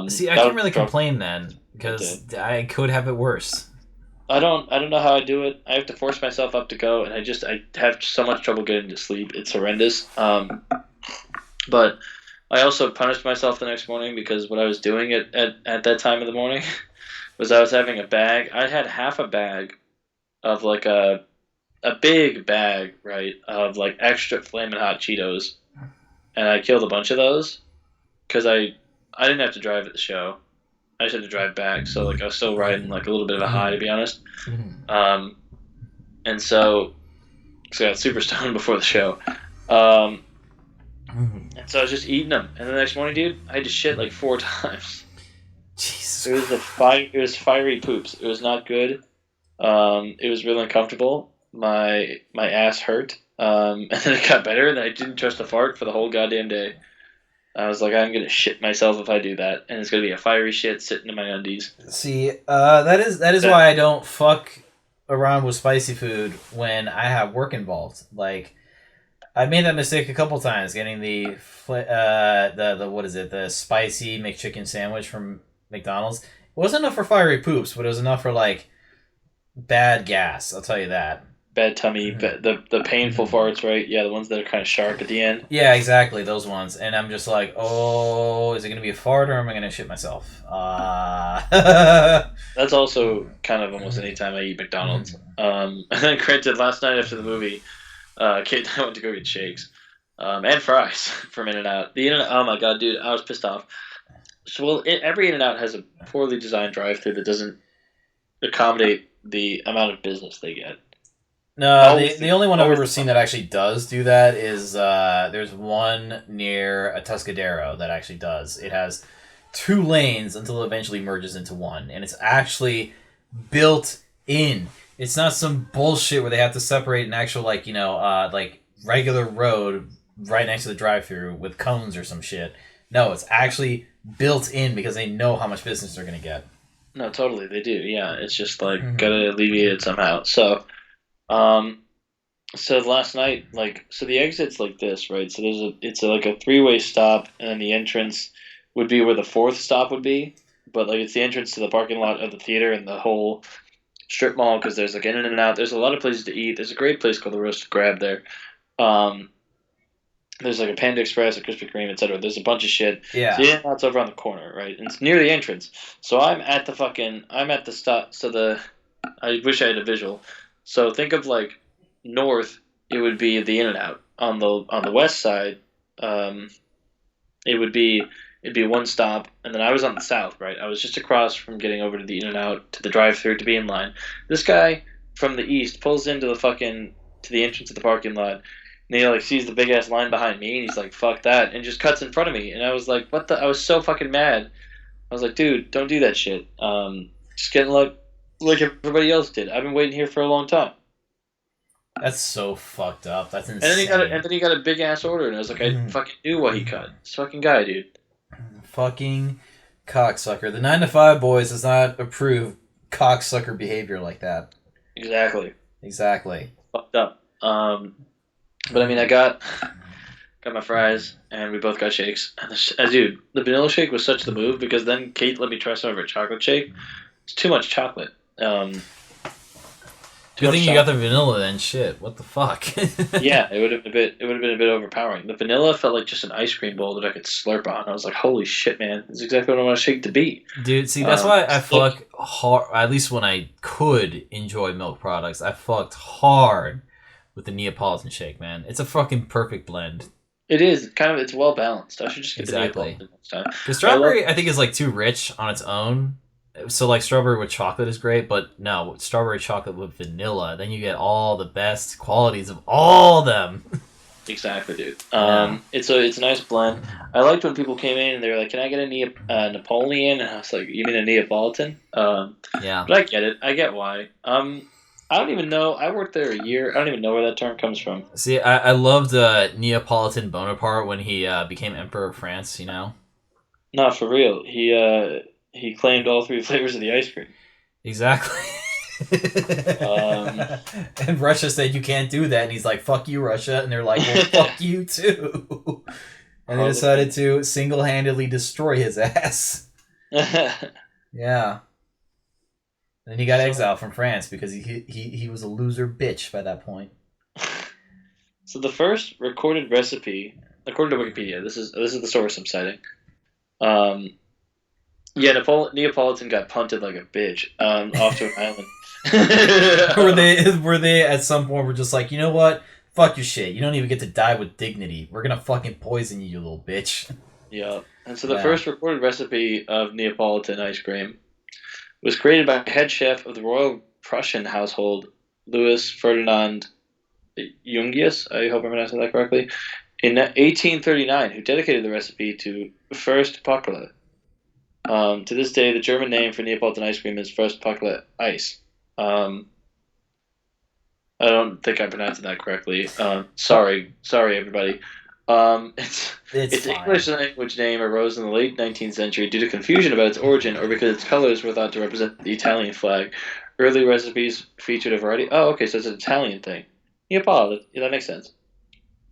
See, I can't really complain then because I could have it worse. I don't know how I do it. I have to force myself up to go, and I have so much trouble getting to sleep. It's horrendous. But I also punished myself the next morning because what I was doing at that time of the morning was I was having a bag. I had half a bag of like a big bag, right, of like extra flaming hot Cheetos, and I killed a bunch of those because I didn't have to drive at the show. I just had to drive back, so like I was still riding like a little bit of a high, to be honest. And so I got super stoned before the show. And so I was just eating them, and the next morning, dude, I had to shit like 4 times. Jesus. It was fiery poops. It was not good. It was really uncomfortable. My ass hurt. And then it got better, and then I didn't trust a fart for the whole goddamn day. I was like, I'm gonna shit myself if I do that, and it's gonna be a fiery shit sitting in my undies. See, that is why I don't fuck around with spicy food when I have work involved. Like, I made that mistake a couple times getting the what is it, the spicy McChicken sandwich from McDonald's. It wasn't enough for fiery poops, but it was enough for like bad gas. I'll tell you that. Bad tummy, the painful farts, right? Yeah, the ones that are kind of sharp at the end. Yeah, exactly, those ones. And I'm just like, oh, is it gonna be a fart or am I gonna shit myself? That's also kind of almost any time I eat McDonald's. And then, granted, last night after the movie, Kate and I went to go get shakes and fries from In-N-Out. The In-N-Out, oh my god, dude, I was pissed off. So, well, every In-N-Out has a poorly designed drive-thru that doesn't accommodate the amount of business they get. No, the only one I've ever seen that actually does do that is there's one near a Tuscadero that actually does. It has 2 lanes until it eventually merges into one, and it's actually built in. It's not some bullshit where they have to separate an actual like regular road right next to the drive-thru with cones or some shit. No, it's actually built in because they know how much business they're gonna get. No, totally, they do. Yeah, it's just like gotta alleviate it somehow. So. So last night, so the exit's like this, right? So it's like a 3-way stop, and then the entrance would be where the 4th stop would be, but like it's the entrance to the parking lot of the theater and the whole strip mall because there's like in and out. There's a lot of places to eat. There's a great place called the Roasted Crab there. There's like a Panda Express, a Krispy Kreme, etc. There's a bunch of shit. Yeah. So the In-N-Out's over on the corner, right? And it's near the entrance. So I'm at the stop. So I wish I had a visual. So think of like north, it would be the In-N-Out. On the west side, it'd be 1 stop, and then I was on the south, right? I was just across from getting over to the In-N-Out to the drive-thru to be in line. This guy from the east pulls into to the entrance of the parking lot, and he like sees the big ass line behind me, and he's like, "Fuck that," and just cuts in front of me. And I was like, "What the?" I was so fucking mad. I was like, "Dude, don't do that shit." Just getting like everybody else did. I've been waiting here for a long time. That's so fucked up. That's insane. And then he got a big ass order, and I was like, I fucking knew what he cut. This fucking guy, dude. Fucking cocksucker. The 9 to 5 boys does not approve cocksucker behavior like that. Exactly. Fucked up. But I mean, I got my fries, and we both got shakes. And dude, the vanilla shake was such the move because then Kate let me try some of her chocolate shake. It's too much chocolate. Too Good much thing you got chocolate. the vanilla then. Shit, what the fuck? Yeah, it would have been a bit. It would have been a bit overpowering. The vanilla felt like just an ice cream bowl that I could slurp on. I was like, "Holy shit, man! This is exactly what I want a shake to be." Dude, see, that's why I Look, fuck hard. At least when I could enjoy milk products, I fucked hard with the Neapolitan shake, man. It's a fucking perfect blend. it is kind of. It's well balanced. I should just get the Exactly. Neapolitan next time. Because But I love. strawberry, I think, is like too rich on its own. So like strawberry with chocolate is great, but no, strawberry chocolate with vanilla, then you get all the best qualities of all of them. Exactly, dude. Yeah. It's a nice blend. I liked when people came in and they were like, "Can I get a Napoleon?" And I was like, "You mean a Neapolitan?" Yeah. But I get it. I get why. I don't even know. I worked there a year. I don't even know where that term comes from. See, I loved Neapolitan Bonaparte when he became Emperor of France, you know? Not for real. He claimed all three flavors of the ice cream. Exactly. Um, And Russia said you can't do that, and he's like, "Fuck you, Russia," and they're like, "Well, fuck you too." And they decided to single-handedly destroy his ass. Yeah. And he got exiled from France because he was a loser bitch by that point. So the first recorded recipe, according to Wikipedia, this is the source I'm citing. Yeah, Neapolitan got punted like a bitch off to an island. Were they at some point were just like, you know what? Fuck your shit. You don't even get to die with dignity. We're gonna fucking poison you, you little bitch. Yeah, and so the first recorded recipe of Neapolitan ice cream was created by head chef of the Royal Prussian household, Louis Ferdinand Jungius. I hope I'm pronouncing that correctly. In 1839, who dedicated the recipe to First Pakle. To this day, the German name for Neapolitan ice cream is First Pakle Ice. I don't think I'm pronouncing that correctly. Sorry, everybody. Its fine. English language name arose in the late 19th century due to confusion about its origin or because its colors were thought to represent the Italian flag. Early recipes featured a variety. Oh, okay, so it's an Italian thing. Neapolitan. Yeah, that makes sense.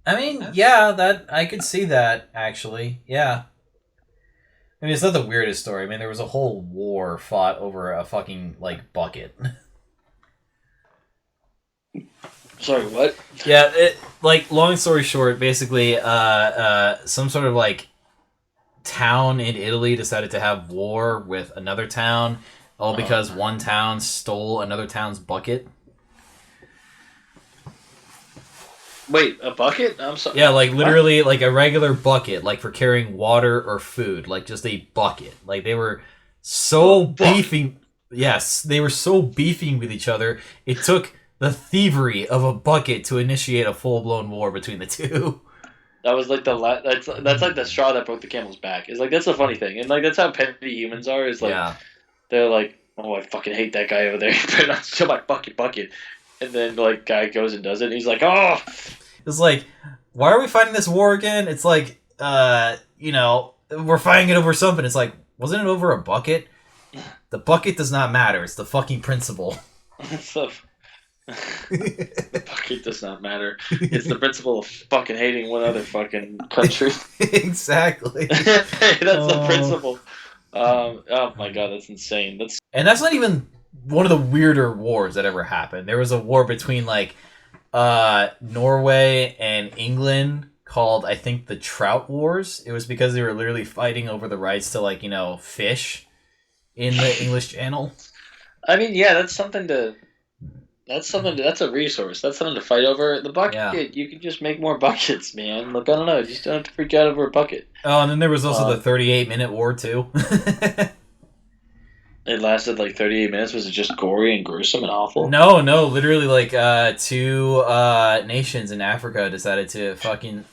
I mean, yeah, that I could see that actually. Yeah. I mean, it's not the weirdest story. I mean, there was a whole war fought over a fucking like bucket. Sorry, what? Yeah, like long story short, basically, some sort of like town in Italy decided to have war with another town, all because one town stole another town's bucket. Wait, a bucket? I'm sorry. Yeah, like literally, like a regular bucket, like for carrying water or food, like just a bucket. Like they were so beefing. Yes, they were so beefing with each other. It took the thievery of a bucket to initiate a full-blown war between the two. That was like that's like the straw that broke the camel's back. It's like that's the funny thing, and like that's how petty humans are. Is like they're like, oh, I fucking hate that guy over there. He better not steal my bucket. And then like guy goes and does it. And he's like, oh. It's like, why are we fighting this war again? It's like, you know, we're fighting it over something. It's like, wasn't it over a bucket? The bucket does not matter. It's the fucking principle. The bucket does not matter. It's the principle of fucking hating one other fucking country. Exactly. That's the principle. Oh my god, that's insane. And that's not even one of the weirder wars that ever happened. There was a war between like Norway and England called, I think, the Trout Wars. It was because they were literally fighting over the rights to, like, you know, fish in the English Channel. I mean, yeah, that's a resource. That's something to fight over. The bucket, you can just make more buckets, man. Look, I don't know. You just don't have to freak out over a bucket. Oh, and then there was also the 38-minute war, too. It lasted like 38 minutes. Was it just gory and gruesome and awful? No, literally like two nations in Africa decided to fucking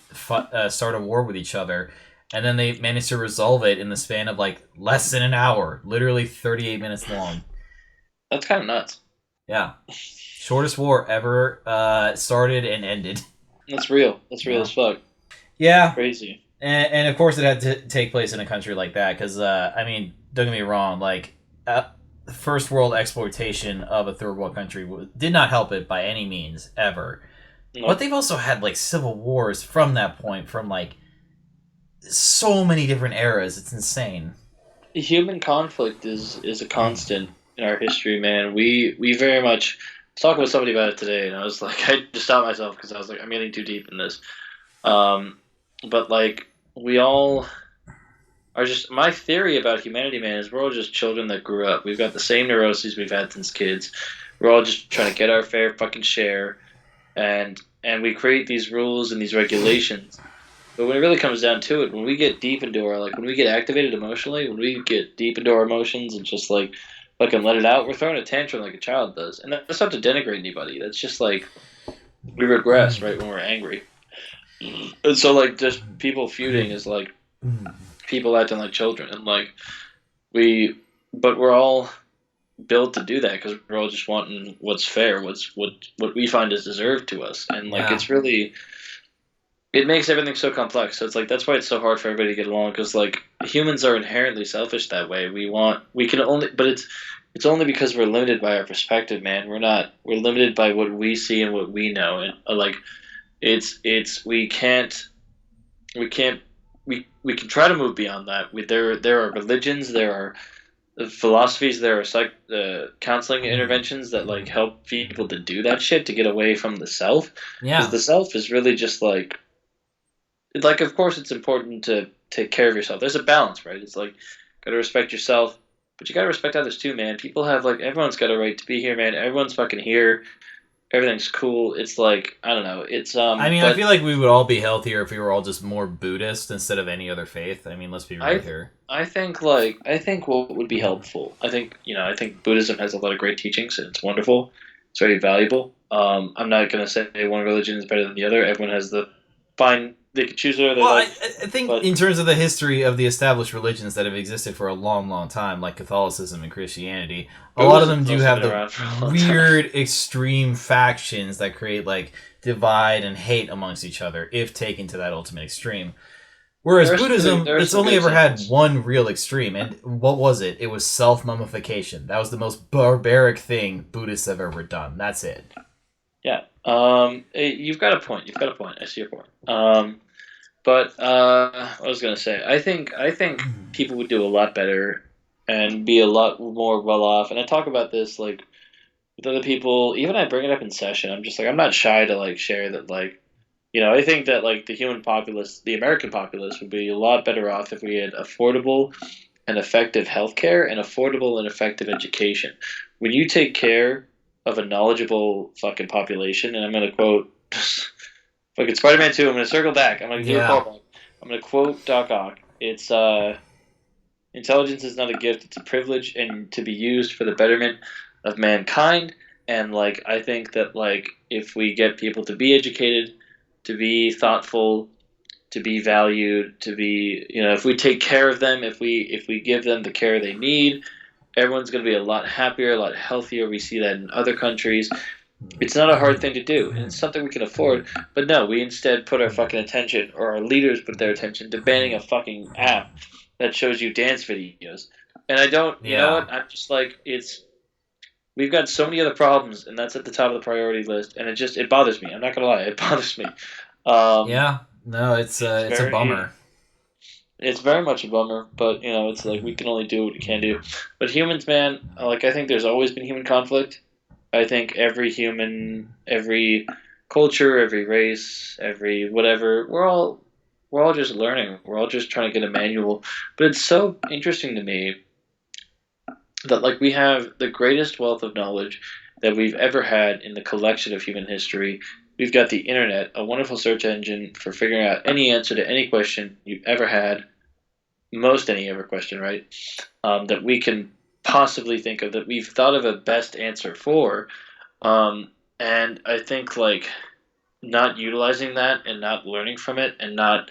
start a war with each other, and then they managed to resolve it in the span of like less than an hour, literally 38 minutes long. That's kind of nuts. Yeah, shortest war ever started and ended. That's real. That's real as fuck. Yeah, crazy. And of course it had to take place in a country like that because I mean, don't get me wrong, like. First world exploitation of a third world country did not help it by any means ever. No. But they've also had like civil wars from that point, from like so many different eras. It's insane. Human conflict is a constant in our history, man, we very much. I was talking with somebody about it today, and I was like, I just stopped myself because I was like, I'm getting too deep in this. Um, but like we all are just my theory about humanity, man, is we're all just children that grew up. We've got the same neuroses we've had since kids. We're all just trying to get our fair fucking share, and we create these rules and these regulations. But when it really comes down to it, when we get deep into our when we get activated emotionally, when we get deep into our emotions and just like fucking let it out, we're throwing a tantrum like a child does. And that's not to denigrate anybody. That's just like we regress right when we're angry. And so like just people feuding is like people acting like children, and like we, but we're all built to do that because we're all just wanting what's fair, what we find is deserved to us, and like Yeah. it's really it makes everything so complex. So it's like that's why it's so hard for everybody to get along because like humans are inherently selfish that way. We can only, but it's only because we're limited by our perspective, man. We're limited by what we see and what we know, and like it's we can't we can try to move beyond that. There are religions, there are philosophies, there are counseling interventions that like help people to do that shit to get away from the self, because Yeah. the self is really just like of course it's important to take care of yourself. There's a balance, right? It's like gotta respect yourself, but you gotta respect others too, man. People have like everyone's got a right to be here, man. Everyone's fucking here. Everything's cool. It's like I don't know. It's I mean, I but feel like we would all be healthier if we were all just more Buddhist instead of any other faith. I mean, let's be real I here. I think what would be helpful. I think I think Buddhism has a lot of great teachings and it's wonderful. It's very valuable. I'm not gonna say one religion is better than the other. Everyone has the fine. They can choose whatever they Well, I, like, I think but in terms of the history of the established religions that have existed for a long, long time, like Catholicism and Christianity, a lot of them Buddhism's do also have been the around for a long time. weird, extreme factions that create like divide and hate amongst each other if taken to that ultimate extreme. Whereas Buddhism, There are it's some only good ever had examples. one real extreme, and what was it? It was self mummification. That was the most barbaric thing Buddhists have ever done. That's it. Yeah. You've got a point. You've got a point. I see your point. But I was gonna say, I think people would do a lot better and be a lot more well off. And I talk about this like with other people. Even I bring it up in session. I'm just like I'm not shy to like share that like I think that like the human populace, the American populace, would be a lot better off if we had affordable and effective healthcare and affordable and effective education. When you take care of a knowledgeable fucking population, and I'm gonna quote fucking Spider-Man 2. I'm gonna circle back. I'm gonna do a Yeah. callback. I'm gonna quote Doc Ock. It's intelligence is not a gift; it's a privilege, and to be used for the betterment of mankind. And like, I think that like, if we get people to be educated, to be thoughtful, to be valued, to be if we take care of them, if we give them the care they need, everyone's gonna be a lot happier, a lot healthier. We see that in other countries. It's not a hard thing to do, and it's something we can afford. But no, we instead put our fucking attention, or our leaders put their attention to banning a fucking app that shows you dance videos. And I don't, you know Yeah. what? I'm just like, we've got so many other problems, and that's at the top of the priority list. And it bothers me. I'm not gonna lie, it bothers me. Um, Yeah. No, it's it's a very, bummer. it's very much a bummer. But it's like we can only do what we can do. But humans, man, like I think there's always been human conflict. I think every human, every culture, every race, every whatever, we're all just learning. We're all just trying to get a manual. But it's so interesting to me that like we have the greatest wealth of knowledge that we've ever had in the collection of human history. We've got the internet, a wonderful search engine for figuring out any answer to any question you've ever had, most any ever question, right? That we can possibly think of, that we've thought of a best answer for. And I think like not utilizing that and not learning from it and not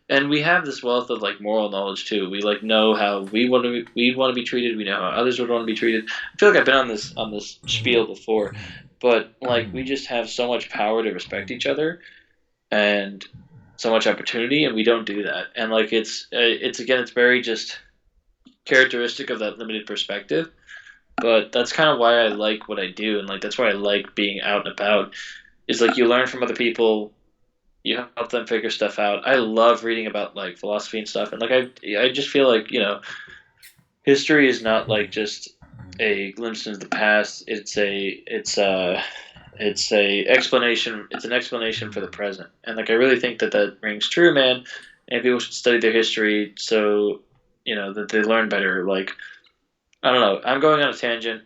and we have this wealth of like moral knowledge too. We like know how we want to be treated. We know how others would want to be treated. I feel like I've been on this spiel before, but like we just have so much power to respect each other and so much opportunity, and we don't do that. And like it's again, it's very just characteristic of that limited perspective. But that's kind of why I like what I do, and like that's why I like being out and about. Is like you learn from other people, you help them figure stuff out. I love reading about like philosophy and stuff, and like I just feel like history is not like just a glimpse into the past. It's a explanation. It's an explanation for the present, and like I really think that that rings true, man. And people should study their history so that they learn better. Like I don't know. I'm going on a tangent.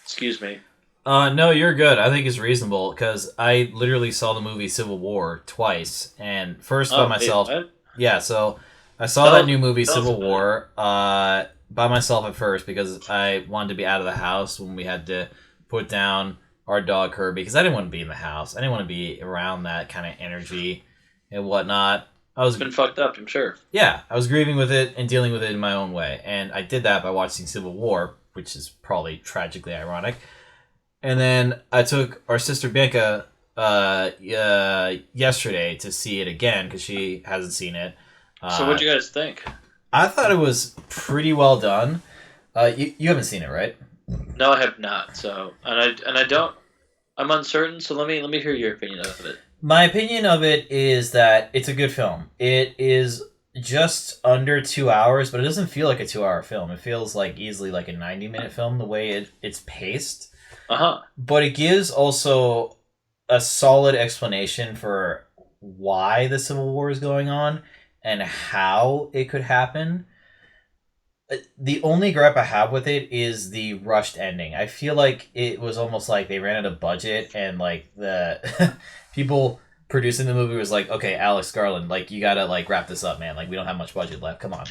Excuse me. No, you're good. I think it's reasonable because I literally saw the movie Civil War twice, and first by Oh, wait, myself. what? Yeah, so I saw that new movie Civil War by myself at first because I wanted to be out of the house when we had to put down our dog Kirby because I didn't want to be in the house. I didn't want to be around that kind of energy and whatnot. It's been fucked up, I'm sure. Yeah, I was grieving with it and dealing with it in my own way, and I did that by watching Civil War, which is probably tragically ironic. And then I took our sister Bianca yesterday to see it again because she hasn't seen it. So what'd you guys think? I thought it was pretty well done. You haven't seen it, right? No, I have not. So I don't. I'm uncertain. So let me hear your opinion of it. My opinion of it is that it's a good film. It is just under 2 hours, but it doesn't feel like a 2 hour film. It feels like easily like a 90-minute film the way it's paced. But it gives also a solid explanation for why the Civil War is going on and how it could happen. The only gripe I have with it is the rushed ending. I feel like it was almost like they ran out of budget and like the people producing the movie was like, okay, Alex Garland, like you gotta like wrap this up, man. Like we don't have much budget left. Come on.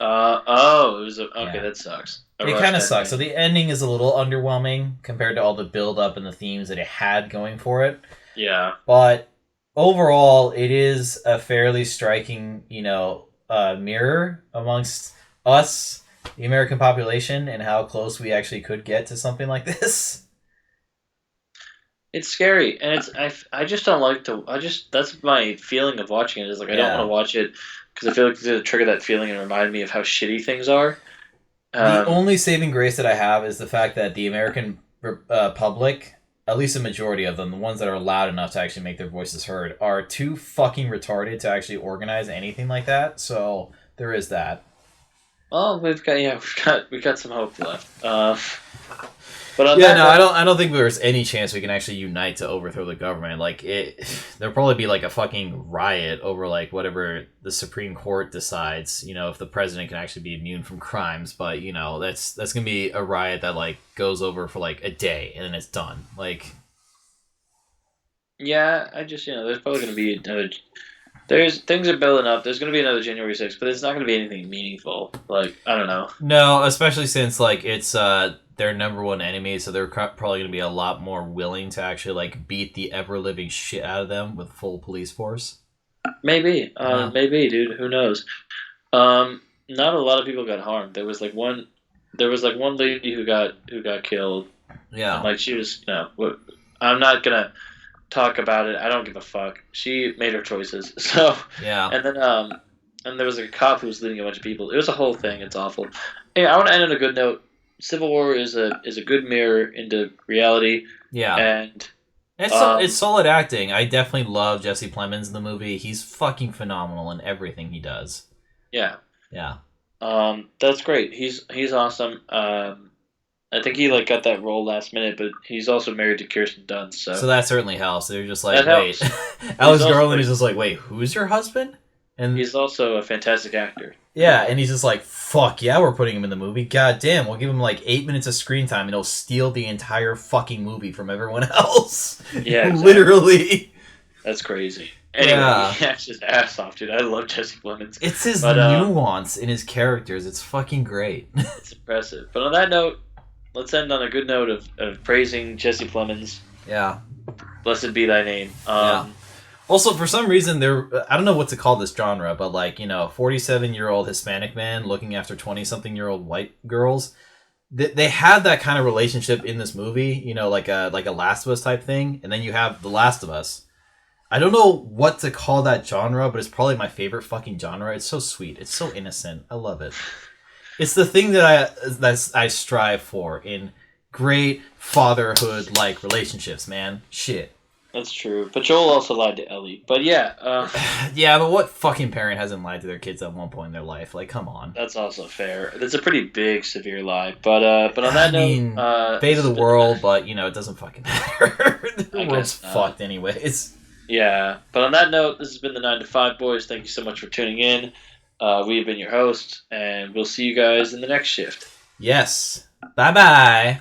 It was okay. Yeah. That sucks. It kind of sucks. So the ending is a little underwhelming compared to all the build up and the themes that it had going for it. Yeah. But overall, it is a fairly striking, mirror amongst us, the American population, and how close we actually could get to something like this. It's scary, and I just don't like to. That's my feeling of watching it. Is like I don't want to watch it because I feel like it's gonna trigger that feeling and remind me of how shitty things are. The only saving grace that I have is the fact that the American public, at least a majority of them, the ones that are loud enough to actually make their voices heard, are too fucking retarded to actually organize anything like that. So there is that. Well, we've got some hope left. But I don't think there's any chance we can actually unite to overthrow the government. Like there'll probably be like a fucking riot over like whatever the Supreme Court decides. If the president can actually be immune from crimes, but that's gonna be a riot that like goes over for like a day and then it's done. Like, yeah, I just there's probably gonna be another. There's things are building up. There's going to be another January 6th, but it's not going to be anything meaningful. Like, I don't know. No, especially since like it's their number one enemy, so they're probably going to be a lot more willing to actually like beat the ever living shit out of them with full police force. Maybe, maybe, dude. Who knows? Not a lot of people got harmed. There was like one lady who got killed. Yeah, and, like she was. I'm not gonna talk about it. I don't give a fuck. She made her choices. So yeah. And then and there was a cop who was leading a bunch of people. It was a whole thing. It's awful. Hey, I want to end on a good note. Civil War is a good mirror into reality. Yeah. And it's solid acting. I definitely love Jesse Plemons in the movie. He's fucking phenomenal in everything he does. Yeah. Yeah. That's great. He's awesome. I think he like got that role last minute, but he's also married to Kirsten Dunst, so that certainly helps. They're just like, that wait, Alex Garland is just like, wait, who's your husband? And he's also a fantastic actor. Yeah, and he's just like, fuck yeah, we're putting him in the movie. God damn, we'll give him like 8 minutes of screen time, and he'll steal the entire fucking movie from everyone else. Yeah, exactly. Literally. That's crazy. Anyway, he acts his ass off, dude. I love Jesse Plemons. It's his nuance in his characters. It's fucking great. It's impressive. But on that note, let's end on a good note of praising Jesse Plemons. Yeah. Blessed be thy name. Yeah. Also, for some reason, I don't know what to call this genre, but 47-year-old Hispanic man looking after 20-something-year-old white girls, they had that kind of relationship in this movie, like a Last of Us type thing, and then you have The Last of Us. I don't know what to call that genre, but it's probably my favorite fucking genre. It's so sweet. It's so innocent. I love it. It's the thing that I strive for in great fatherhood-like relationships, man. Shit. That's true. But Joel also lied to Ellie. But yeah, Yeah, but what fucking parent hasn't lied to their kids at one point in their life? Like, come on. that's also fair. That's a pretty big, severe lie. But on I that note, mean, fate this of has the been world, but you know, it doesn't fucking matter. I The world's guess fucked anyways. yeah. But on that note, this has been the 9 to 5 boys. Thank you so much for tuning in. We've been your hosts, and we'll see you guys in the next shift. Yes. Bye bye.